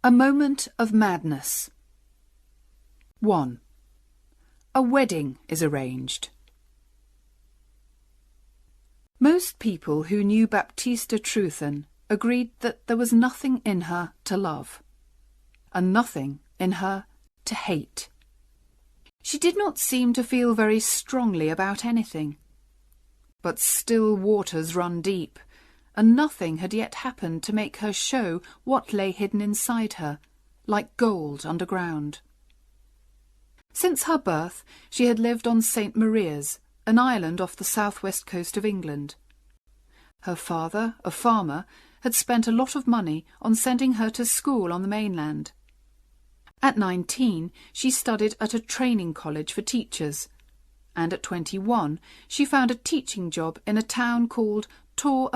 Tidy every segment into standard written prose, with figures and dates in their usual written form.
A moment of madness. 1. A wedding is arranged. Most people who knew Baptista Trewthen agreed that there was nothing in her to love, and nothing in her to hate. She did not seem to feel very strongly about anything. But still waters run deep, and nothing had yet happened to make her show what lay hidden inside her, like gold underground. Since her birth, she had lived on St. Maria's, an island off the southwest coast of England. Her father, a farmer, had spent a lot of money on sending her to school on the mainland. At 19, she studied at a training college for teachers, and at 21 she found a teaching job in a town called Stow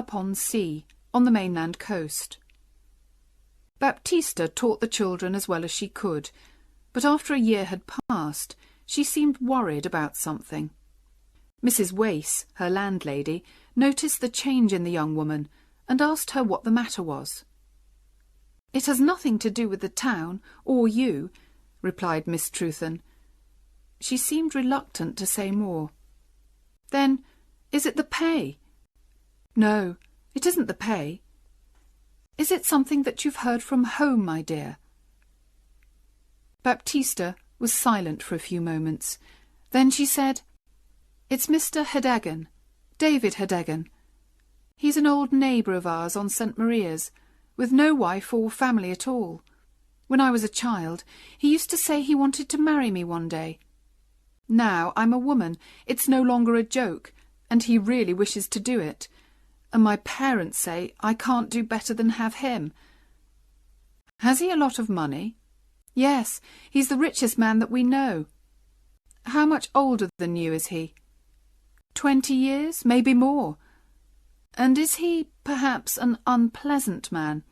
on the mainland coast. Baptista taught the children as well as she could, but after a year had passed, she seemed worried about something. Mrs. Wace, her landlady, noticed the change in the young woman and asked her what the matter was. "It has nothing to do with the town, or you," replied Miss Trewthen. She seemed reluctant to say more. "Then, is it the pay?" "No, it isn't the pay." "Is it something that you've heard from home, my dear?" Baptista was silent for a few moments. Then she said, "It's Mr. Heddegan, David Heddegan. He's an old neighbour of ours on St. Maria's, with no wife or family at all. When I was a child, he used to say he wanted to marry me one day. Now I'm a woman, it's no longer a joke, and he really wishes to do it. And my parents say I can't do better than have him." "Has he a lot of money?" "Yes, he's the richest man that we know." "How much older than you is he?" 20 years, maybe more." "And is he, perhaps, an unpleasant man?"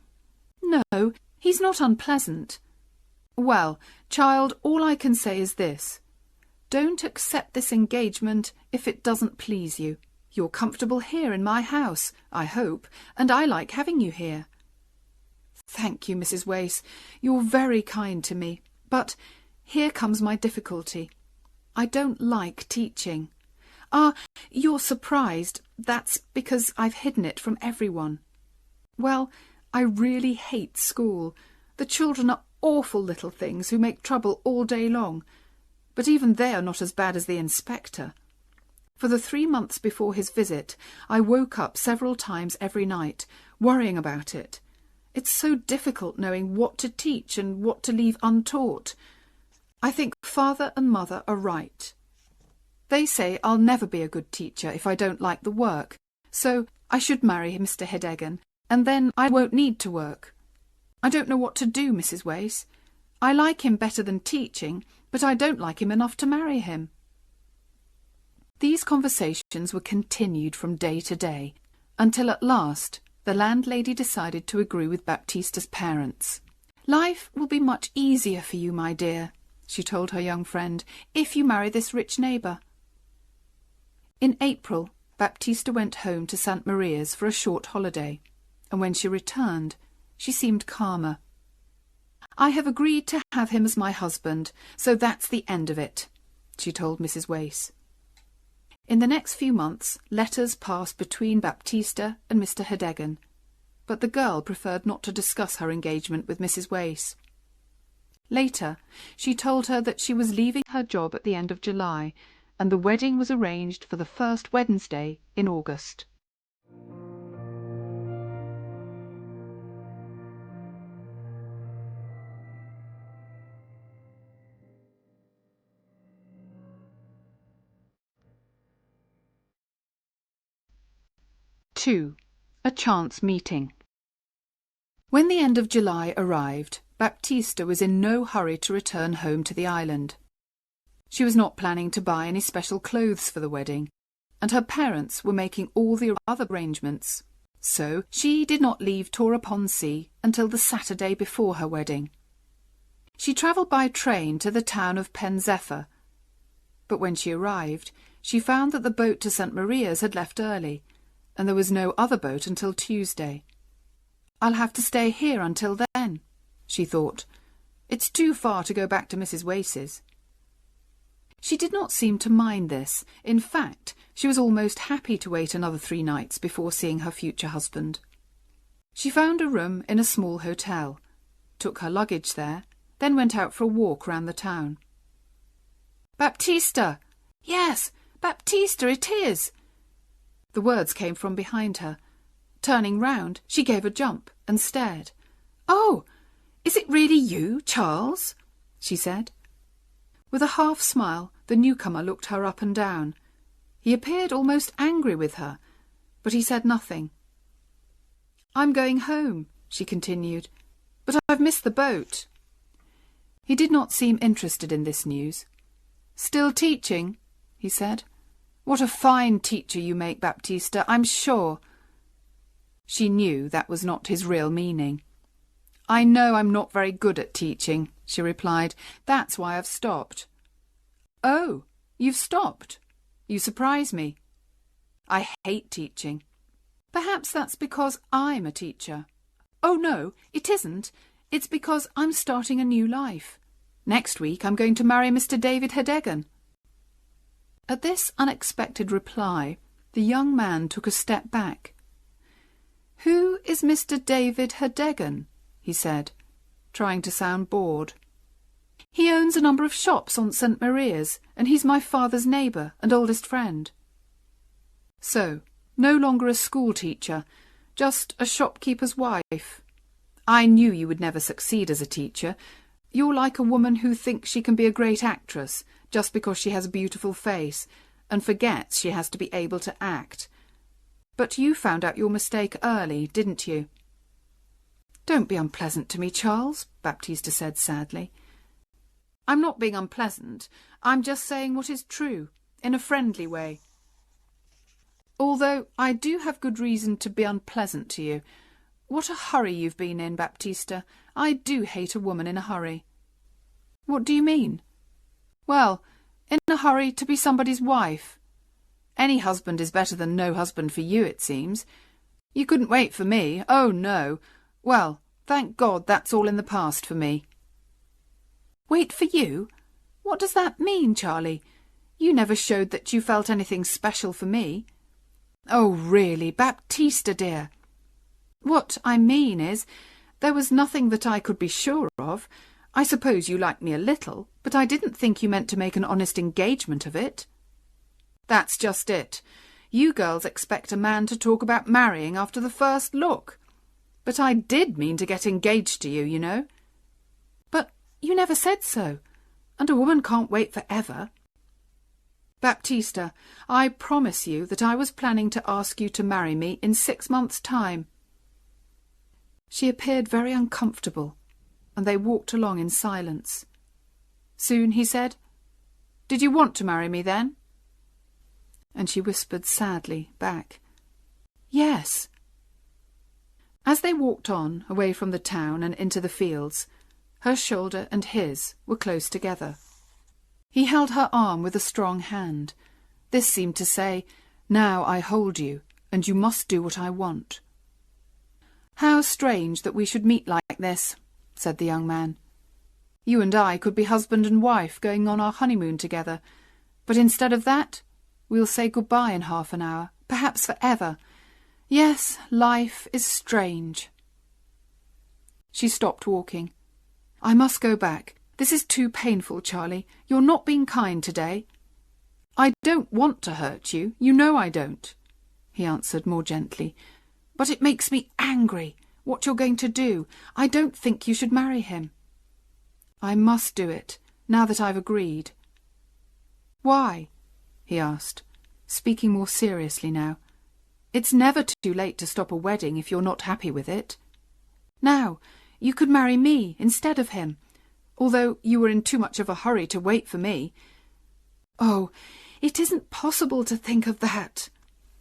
"No, he's not unpleasant." "Well, child, all I can say is this. Don't accept this engagement if it doesn't please you. You're comfortable here in my house, I hope, and I like having you here." "Thank you, Mrs. Wace. You're very kind to me. But here comes my difficulty. I don't like teaching." "Ah, you're surprised. That's because I've hidden it from everyone." "Well, I really hate school. The children are awful little things who make trouble all day long. But even they are not as bad as the inspector. For the 3 months before his visit, I woke up several times every night, worrying about it. It's so difficult knowing what to teach and what to leave untaught. I think father and mother are right. They say I'll never be a good teacher if I don't like the work, so I should marry Mr. Heddegan, and then I won't need to work. I don't know what to do, Mrs. Wace. I like him better than teaching, but I don't like him enough to marry him." These conversations were continued from day to day, until at last the landlady decided to agree with Baptista's parents. "Life will be much easier for you, my dear," she told her young friend, "if you marry this rich neighbour." In April, Baptista went home to St. Maria's for a short holiday, and when she returned, she seemed calmer. "I have agreed to have him as my husband, so that's the end of it," she told Mrs. Wace. In the next few months, letters passed between Baptista and Mr. Heddegan, but the girl preferred not to discuss her engagement with Mrs. Wace. Later, she told her that she was leaving her job at the end of July, and the wedding was arranged for the first Wednesday in August. (2) A chance meeting. When the end of July arrived, Baptista was in no hurry to return home to the island. She was not planning to buy any special clothes for the wedding, and her parents were making all the other arrangements, so she did not leave Stow until the Saturday before her wedding. She travelled by train to the town of Zephyr, but when she arrived, she found that the boat to St. Maria's had left early, and there was no other boat until Tuesday. "I'll have to stay here until then," she thought. "It's too far to go back to Mrs. Wace's." She did not seem to mind this. In fact, she was almost happy to wait another 3 nights before seeing her future husband. She found a room in a small hotel, took her luggage there, then went out for a walk round the town. "Baptista! Yes, Baptista, it is!" The words came from behind her. Turning round, she gave a jump and stared. "Oh, is it really you, Charles?" she said. With a half smile, the newcomer looked her up and down. He appeared almost angry with her, but he said nothing. "I'm going home," she continued, "but I've missed the boat." He did not seem interested in this news. "Still teaching?" he said. "What a fine teacher you make, Baptista, I'm sure." She knew that was not his real meaning. "I know I'm not very good at teaching," she replied. "That's why I've stopped." "Oh, you've stopped? You surprise me." "I hate teaching." "Perhaps that's because I'm a teacher." "Oh, no, it isn't. It's because I'm starting a new life. Next week I'm going to marry Mr. David Heddegan." At this unexpected reply, the young man took a step back. "Who is Mr. David Heddegan?" he said, trying to sound bored. "He owns a number of shops on St. Maria's, and he's my father's neighbour and oldest friend." "So, no longer a school teacher, just a shopkeeper's wife. I knew you would never succeed as a teacher. You're like a woman who thinks she can be a great actress just because she has a beautiful face, and forgets she has to be able to act. But you found out your mistake early, didn't you?" "Don't be unpleasant to me, Charles," Baptista said sadly. "I'm not being unpleasant. I'm just saying what is true, in a friendly way. Although I do have good reason to be unpleasant to you. What a hurry you've been in, Baptista. I do hate a woman in a hurry." "What do you mean?" "Well, in a hurry to be somebody's wife. Any husband is better than no husband for you, it seems. You couldn't wait for me. Oh, no. Well, thank God that's all in the past for me." "Wait for you? What does that mean, Charlie? You never showed that you felt anything special for me." "Oh, really, Baptista, dear." "What I mean is, there was nothing that I could be sure of. I suppose you like me a little, but I didn't think you meant to make an honest engagement of it." "That's just it. You girls expect a man to talk about marrying after the first look. But I did mean to get engaged to you, you know." "But you never said so, and a woman can't wait for ever." "Baptista, I promise you that I was planning to ask you to marry me in 6 months' time." She appeared very uncomfortable, and they walked along in silence. Soon he said, "Did you want to marry me then?" And she whispered sadly back, "Yes." As they walked on, away from the town and into the fields, her shoulder and his were close together. He held her arm with a strong hand. This seemed to say, "Now I hold you, and you must do what I want." "How strange that we should meet like this," said the young man. "You and I could be husband and wife going on our honeymoon together, but instead of that, we'll say goodbye in half an hour, perhaps for ever. Yes, life is strange." She stopped walking. "I must go back. This is too painful, Charlie. You're not being kind today." "I don't want to hurt you. You know I don't," he answered more gently. "But it makes me angry, what you're going to do. I don't think you should marry him." "I must do it, now that I've agreed." "Why?" he asked, speaking more seriously now. "It's never too late to stop a wedding if you're not happy with it. Now, you could marry me instead of him, although you were in too much of a hurry to wait for me." "Oh, it isn't possible to think of that,"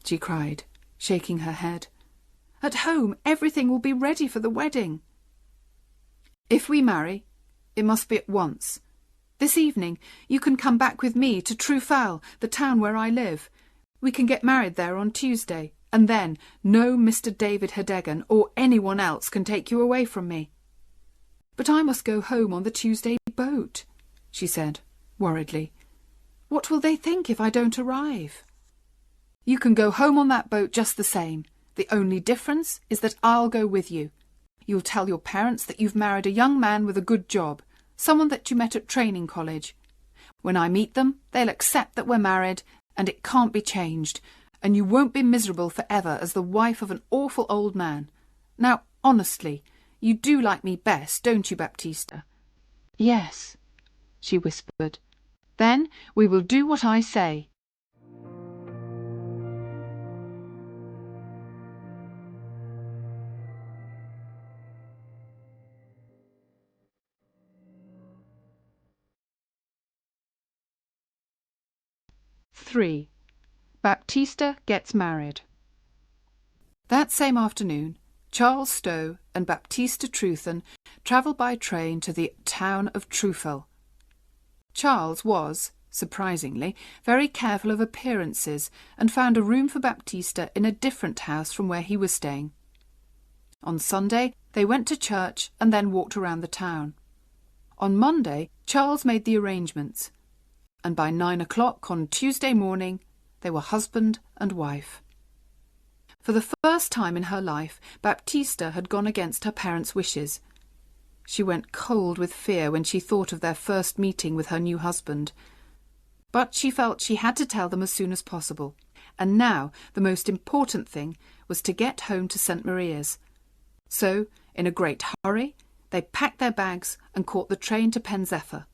she cried, shaking her head. "At home, everything will be ready for the wedding." "If we marry, it must be at once. This evening you can come back with me to Trewthen, the town where I live. We can get married there on Tuesday, and then no Mr. David Heddegan or anyone else can take you away from me." "But I must go home on the Tuesday boat," she said, worriedly. "What will they think if I don't arrive?" "You can go home on that boat just the same. The only difference is that I'll go with you. You'll tell your parents that you've married a young man with a good job, someone that you met at training college. When I meet them, they'll accept that we're married, and it can't be changed, and you won't be miserable forever as the wife of an awful old man. Now, honestly, you do like me best, don't you, Baptista?" "Yes," she whispered. "Then we will do what I say." (3) Baptista gets married. That same afternoon, Charles Stow and Baptista Trewthen travelled by train to the town of Trewfell. Charles was, surprisingly, very careful of appearances and found a room for Baptista in a different house from where he was staying. On Sunday, they went to church and then walked around the town. On Monday, Charles made the arrangements, and by 9 o'clock on Tuesday morning, they were husband and wife. For the first time in her life, Baptista had gone against her parents' wishes. She went cold with fear when she thought of their first meeting with her new husband. But she felt she had to tell them as soon as possible, and now the most important thing was to get home to St. Maria's. So, in a great hurry, they packed their bags and caught the train to Penzeffer.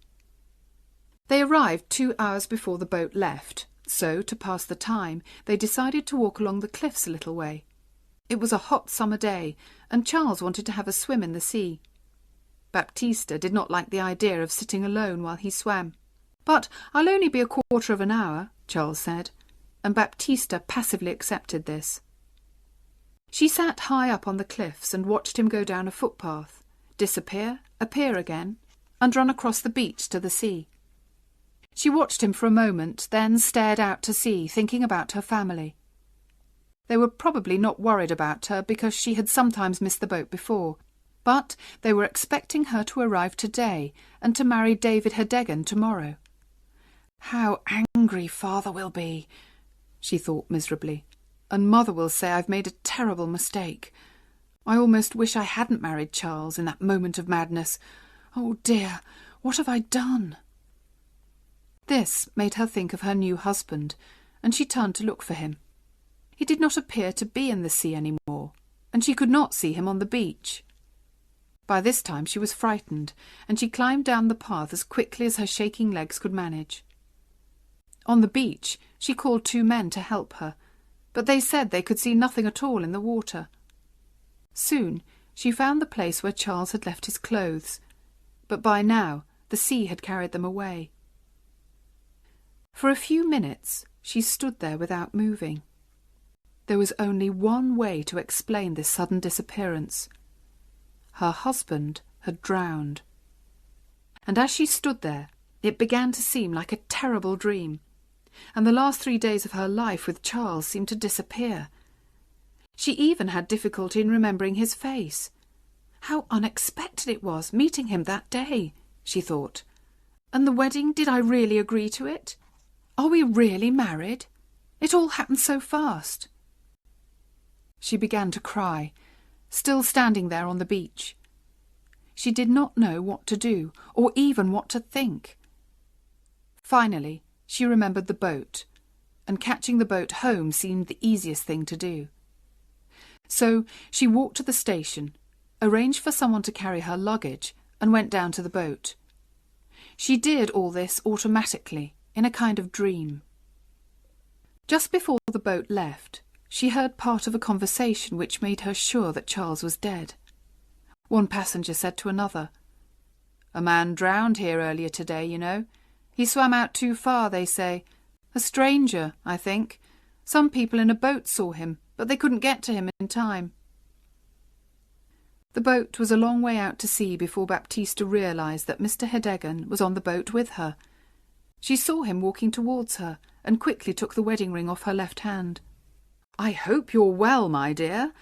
They arrived 2 hours before the boat left, so, to pass the time, they decided to walk along the cliffs a little way. It was a hot summer day, and Charles wanted to have a swim in the sea. Baptista did not like the idea of sitting alone while he swam. "But I'll only be a quarter of an hour," Charles said, and Baptista passively accepted this. She sat high up on the cliffs and watched him go down a footpath, disappear, appear again, and run across the beach to the sea. She watched him for a moment, then stared out to sea, thinking about her family. They were probably not worried about her because she had sometimes missed the boat before, but they were expecting her to arrive today and to marry David Heddegan tomorrow. "How angry Father will be," she thought miserably, "and Mother will say I've made a terrible mistake. I almost wish I hadn't married Charles in that moment of madness. Oh dear, what have I done?" This made her think of her new husband, and she turned to look for him. He did not appear to be in the sea any more, and she could not see him on the beach. By this time she was frightened, and she climbed down the path as quickly as her shaking legs could manage. On the beach she called 2 men to help her, but they said they could see nothing at all in the water. Soon she found the place where Charles had left his clothes, but by now the sea had carried them away. For a few minutes she stood there without moving. There was only one way to explain this sudden disappearance. Her husband had drowned. And as she stood there, it began to seem like a terrible dream, and the last 3 days of her life with Charles seemed to disappear. She even had difficulty in remembering his face. How unexpected it was, meeting him that day, she thought. And the wedding, did I really agree to it? Are we really married? It all happened so fast. She began to cry, still standing there on the beach. She did not know what to do, or even what to think. Finally, she remembered the boat, and catching the boat home seemed the easiest thing to do. So she walked to the station, arranged for someone to carry her luggage, and went down to the boat. She did all this automatically, in a kind of dream. Just before the boat left, she heard part of a conversation which made her sure that Charles was dead. One passenger said to another, "A man drowned here earlier today, you know. He swam out too far, they say. A stranger, I think. Some people in a boat saw him, but they couldn't get to him in time." The boat was a long way out to sea before Baptista realised that Mr. Heddegan was on the boat with her. She saw him walking towards her and quickly took the wedding ring off her left hand. "I hope you're well, my dear,"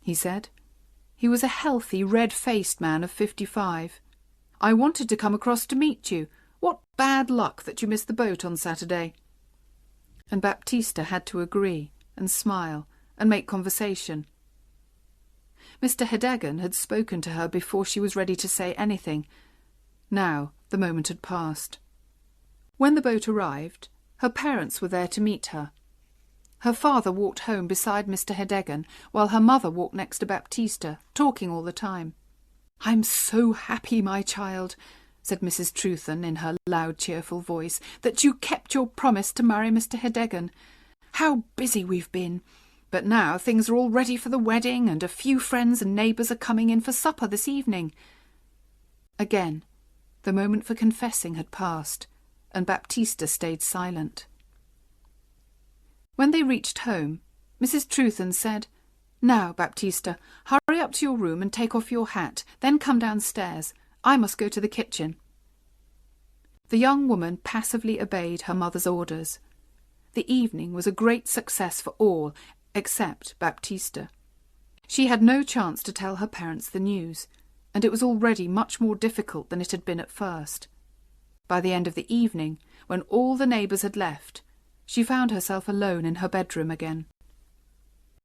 he said. He was a healthy, red-faced man of 55. I wanted to come across to meet you. What bad luck that you missed the boat on Saturday." And Baptista had to agree and smile and make conversation. Mr. Heddegan had spoken to her before she was ready to say anything. Now the moment had passed. When the boat arrived, her parents were there to meet her. Her father walked home beside Mr. Heddegan, while her mother walked next to Baptista, talking all the time. "I'm so happy, my child," said Mrs. Trewthen in her loud, cheerful voice, "that you kept your promise to marry Mr. Heddegan. How busy we've been! But now things are all ready for the wedding, and a few friends and neighbours are coming in for supper this evening." Again, the moment for confessing had passed, and Baptista stayed silent. When they reached home, Mrs. Trewthen said, "Now, Baptista, hurry up to your room and take off your hat, then come downstairs. I must go to the kitchen." The young woman passively obeyed her mother's orders. The evening was a great success for all, except Baptista. She had no chance to tell her parents the news, and it was already much more difficult than it had been at first. By the end of the evening, when all the neighbours had left, she found herself alone in her bedroom again.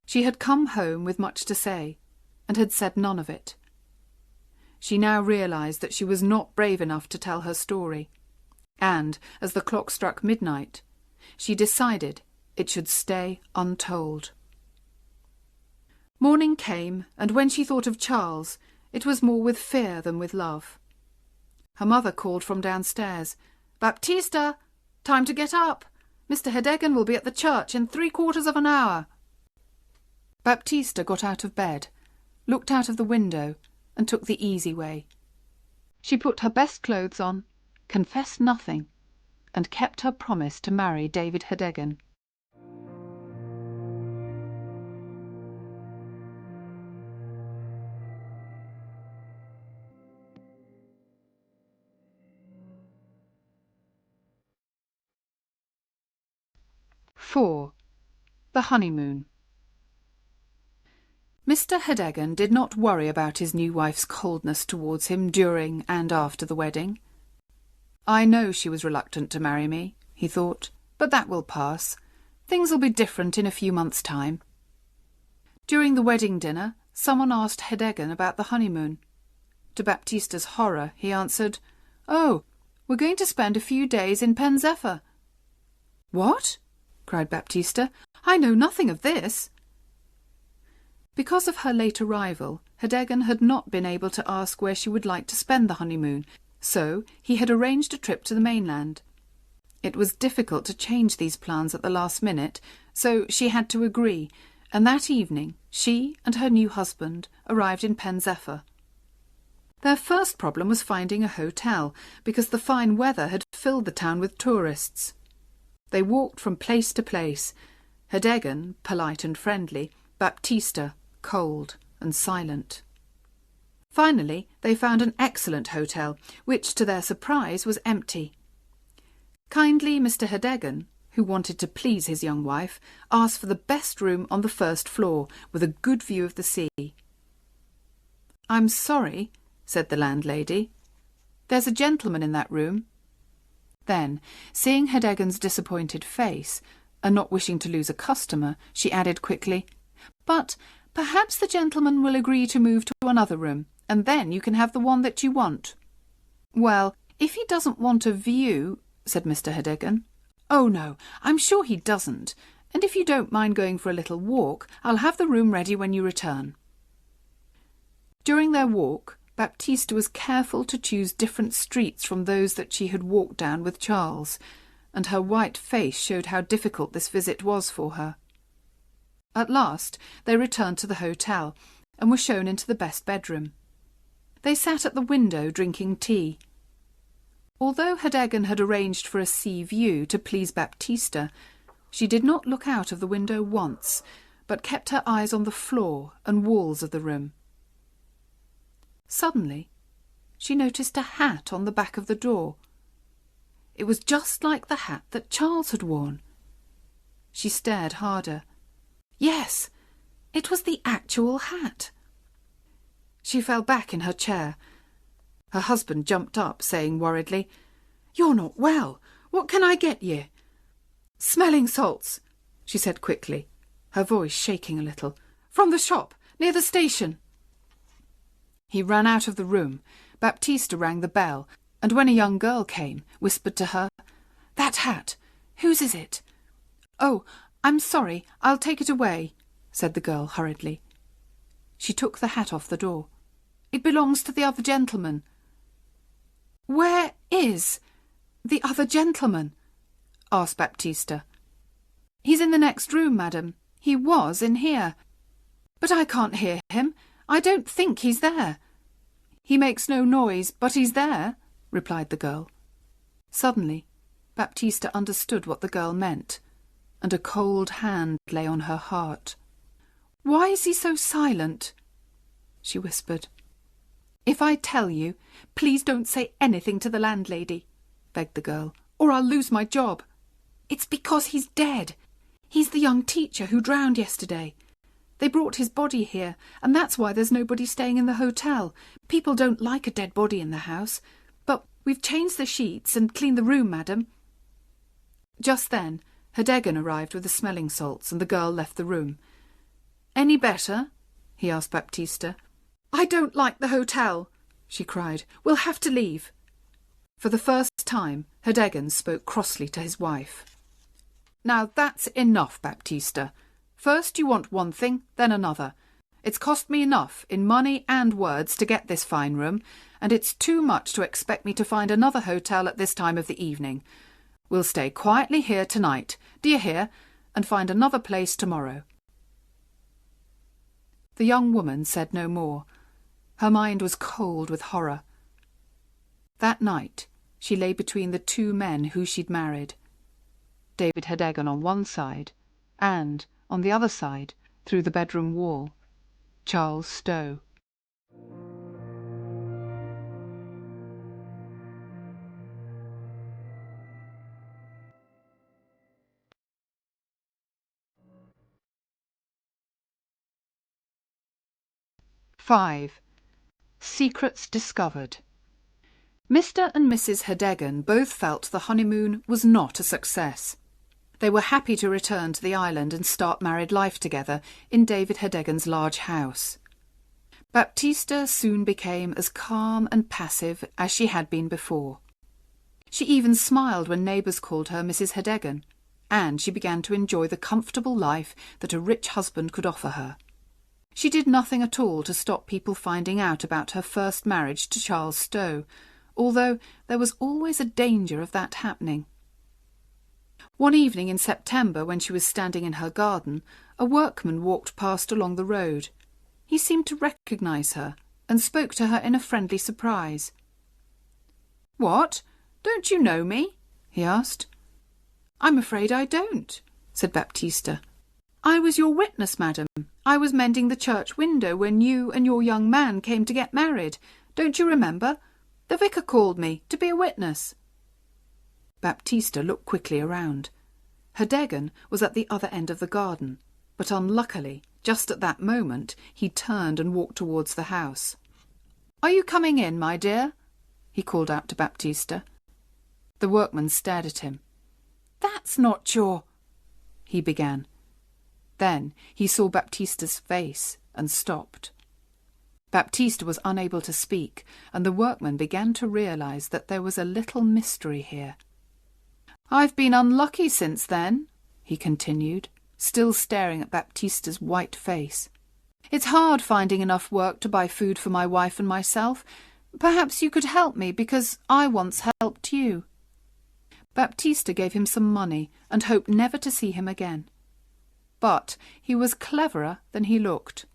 She had come home with much to say, and had said none of it. She now realised that she was not brave enough to tell her story, and, as the clock struck midnight, she decided it should stay untold. Morning came, and when she thought of Charles, it was more with fear than with love. Her mother called from downstairs, "Baptista, time to get up. Mr. Heddegan will be at the church in 3/4 of an hour." Baptista got out of bed, looked out of the window, and took the easy way. She put her best clothes on, confessed nothing, and kept her promise to marry David Heddegan. "4. The Honeymoon. Mr. Heddegan did not worry about his new wife's coldness towards him during and after the wedding. "I know she was reluctant to marry me," he thought, "but that will pass. Things will be different in a few months' time." During the wedding dinner, someone asked Heddegan about the honeymoon. To Baptista's horror, he answered, "Oh, we're going to spend a few days in Pen Zephyr." "What?" cried Baptista. "I know nothing of this." Because of her late arrival, Heddegan had not been able to ask where she would like to spend the honeymoon, so he had arranged a trip to the mainland. It was difficult to change these plans at the last minute, so she had to agree, and that evening she and her new husband arrived in Pen Zephyr. Their first problem was finding a hotel, because the fine weather had filled the town with tourists. They walked from place to place, Heddegan polite and friendly, Baptista cold and silent. Finally, they found an excellent hotel, which, to their surprise, was empty. Kindly Mr. Heddegan, who wanted to please his young wife, asked for the best room on the first floor, with a good view of the sea. "I'm sorry," said the landlady. "There's a gentleman in that room." Then, seeing Heddegan's disappointed face, and not wishing to lose a customer, she added quickly, "But perhaps the gentleman will agree to move to another room, and then you can have the one that you want." "Well, if he doesn't want a view," said Mr. Heddegan. "Oh, no, I'm sure he doesn't, and if you don't mind going for a little walk, I'll have the room ready when you return." During their walk, Baptista was careful to choose different streets from those that she had walked down with Charles, and her white face showed how difficult this visit was for her. At last they returned to the hotel, and were shown into the best bedroom. They sat at the window drinking tea. Although Heddegan had arranged for a sea view to please Baptista, she did not look out of the window once, but kept her eyes on the floor and walls of the room. Suddenly, she noticed a hat on the back of the door. It was just like the hat that Charles had worn. She stared harder. Yes, it was the actual hat. She fell back in her chair. Her husband jumped up, saying worriedly, "You're not well. What can I get you?" "Smelling salts," she said quickly, her voice shaking a little. "From the shop, near the station." He ran out of the room. Baptista rang the bell, and when a young girl came, whispered to her, "That hat, whose is it?" "Oh, I'm sorry, I'll take it away," said the girl hurriedly. She took the hat off the door. "It belongs to the other gentleman." "Where is the other gentleman?" asked Baptista. "He's in the next room, madam. He was in here. But I can't hear him. I don't think he's there." "He makes no noise, but he's there," replied the girl. Suddenly, Baptista understood what the girl meant, and a cold hand lay on her heart. "Why is he so silent?" she whispered. "If I tell you, please don't say anything to the landlady," begged the girl, "or I'll lose my job. It's because he's dead. He's the young teacher who drowned yesterday. They brought his body here, and that's why there's nobody staying in the hotel. People don't like a dead body in the house. But we've changed the sheets and cleaned the room, madam." Just then, Heddegan arrived with the smelling salts, and the girl left the room. "Any better?" he asked Baptista. "I don't like the hotel," she cried. "We'll have to leave." For the first time, Heddegan spoke crossly to his wife. "Now that's enough, Baptista. First you want one thing, then another. It's cost me enough in money and words to get this fine room, and it's too much to expect me to find another hotel at this time of the evening. We'll stay quietly here tonight, do you hear, and find another place tomorrow." The young woman said no more. Her mind was cold with horror. That night she lay between the two men who she'd married. David Heddegan on one side, and, on the other side, through the bedroom wall, Charles Stow. (5) Secrets discovered. Mr. and Mrs. Heddegan both felt the honeymoon was not a success. They were happy to return to the island and start married life together in David Heddegan's large house. Baptista soon became as calm and passive as she had been before. She even smiled when neighbours called her Mrs. Heddegan, and she began to enjoy the comfortable life that a rich husband could offer her. She did nothing at all to stop people finding out about her first marriage to Charles Stow, although there was always a danger of that happening. One evening in September, when she was standing in her garden, a workman walked past along the road. He seemed to recognise her and spoke to her in a friendly surprise. "What? Don't you know me?" he asked. "I'm afraid I don't," said Baptista. "I was your witness, madam. I was mending the church window when you and your young man came to get married. Don't you remember? The vicar called me to be a witness." Baptista looked quickly around. Heddegan was at the other end of the garden, but unluckily, just at that moment, he turned and walked towards the house. "Are you coming in, my dear?" he called out to Baptista. The workman stared at him. "That's not your—" he began. Then he saw Baptista's face and stopped. Baptista was unable to speak, and the workman began to realise that there was a little mystery here. "I've been unlucky since then," he continued, still staring at Baptista's white face. "It's hard finding enough work to buy food for my wife and myself. Perhaps you could help me, because I once helped you." Baptista gave him some money and hoped never to see him again. But he was cleverer than he looked.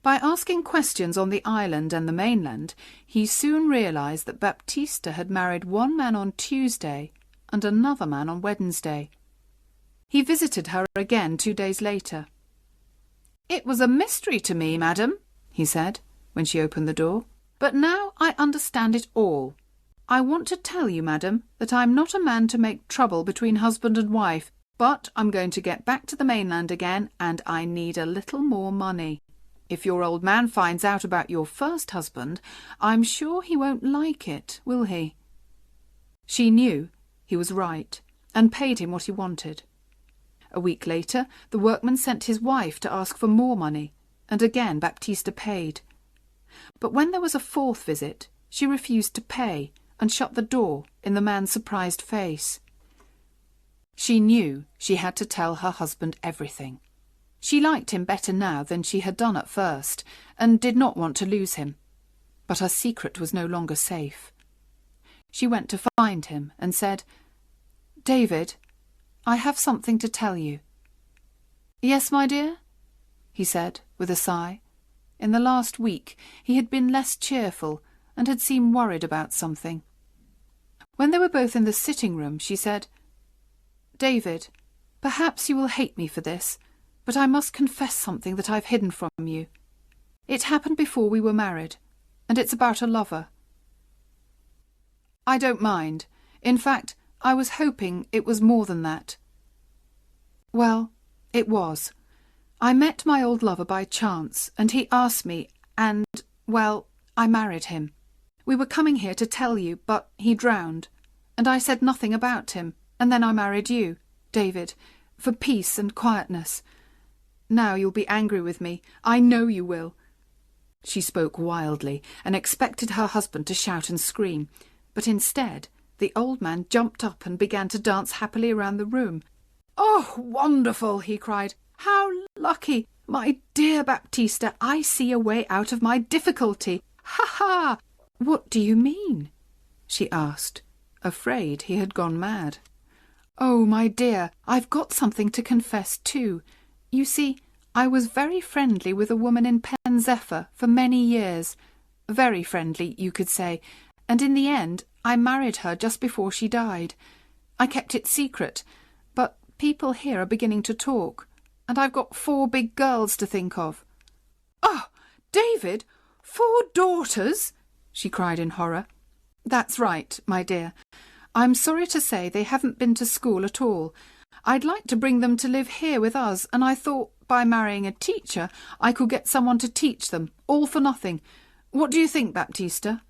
By asking questions on the island and the mainland, he soon realised that Baptista had married one man on Tuesday and another man on Wednesday. He visited her again 2 days later. "It was a mystery to me, madam," he said, when she opened the door, "but now I understand it all. I want to tell you, madam, that I'm not a man to make trouble between husband and wife, but I'm going to get back to the mainland again, and I need a little more money." If your old man finds out about your first husband, I'm sure he won't like it, will he?" She knew he was right, and paid him what he wanted. A week later, the workman sent his wife to ask for more money, and again Baptista paid. But when there was a fourth visit, she refused to pay and shut the door in the man's surprised face. She knew she had to tell her husband everything. She liked him better now than she had done at first, and did not want to lose him. But her secret was no longer safe. She went to find him and said, "David, I have something to tell you." "Yes, my dear?" he said, with a sigh. In the last week he had been less cheerful and had seemed worried about something. When they were both in the sitting-room, she said, "David, perhaps you will hate me for this, but I must confess something that I've hidden from you. It happened before we were married, and it's about a lover." "I don't mind. In fact, I was hoping it was more than that." "Well, it was. I met my old lover by chance, and he asked me, and, well, I married him. We were coming here to tell you, but he drowned, and I said nothing about him, and then I married you, David, for peace and quietness. Now you'll be angry with me. I know you will." She spoke wildly, and expected her husband to shout and scream, but instead the old man jumped up and began to dance happily around the room. "Oh, wonderful!" he cried. "How lucky! My dear Baptista, I see a way out of my difficulty. Ha ha!" "What do you mean?" she asked, afraid he had gone mad. "Oh, my dear, I've got something to confess too. You see, I was very friendly with a woman in Pen Zephyr for many years. Very friendly, you could say, and in the end I married her just before she died. I kept it secret, but people here are beginning to talk, and I've got 4 big girls to think of." "Oh, David, 4 daughters!" she cried in horror. "That's right, my dear. I'm sorry to say they haven't been to school at all. I'd like to bring them to live here with us, and I thought by marrying a teacher I could get someone to teach them, all for nothing. What do you think, Baptista?"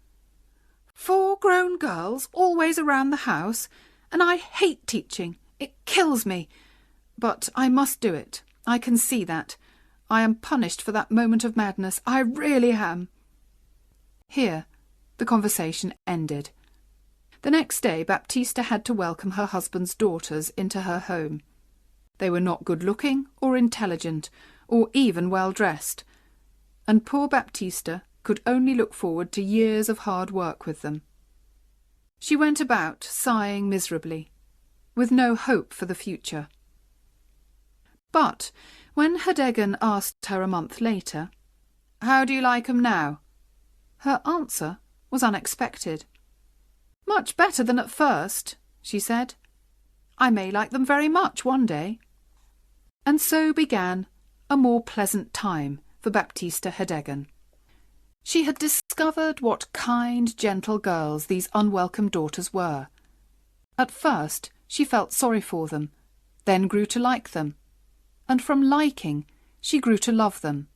4 grown girls always around the house, and I hate teaching. It kills me. But I must do it. I can see that. I am punished for that moment of madness. I really am." Here the conversation ended. The next day Baptista had to welcome her husband's daughters into her home. They were not good-looking or intelligent or even well-dressed, and poor Baptista could only look forward to years of hard work with them. She went about sighing miserably, with no hope for the future. But when Heddegan asked her a month later, "How do you like 'em now?" her answer was unexpected. "Much better than at first," she said. "I may like them very much one day." And so began a more pleasant time for Baptista Heddegan. She had discovered what kind, gentle girls these unwelcome daughters were. At first she felt sorry for them, then grew to like them, and from liking she grew to love them.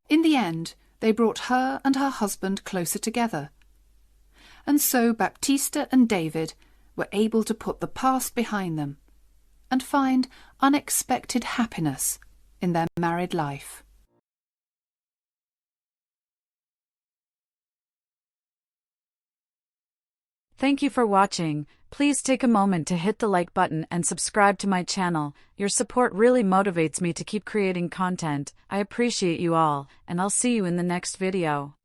In the end they brought her and her husband closer together. And so Baptista and David were able to put the past behind them and find unexpected happiness in their married life. Thank you for watching. Please take a moment to hit the like button and subscribe to my channel. Your support really motivates me to keep creating content. I appreciate you all, and I'll see you in the next video.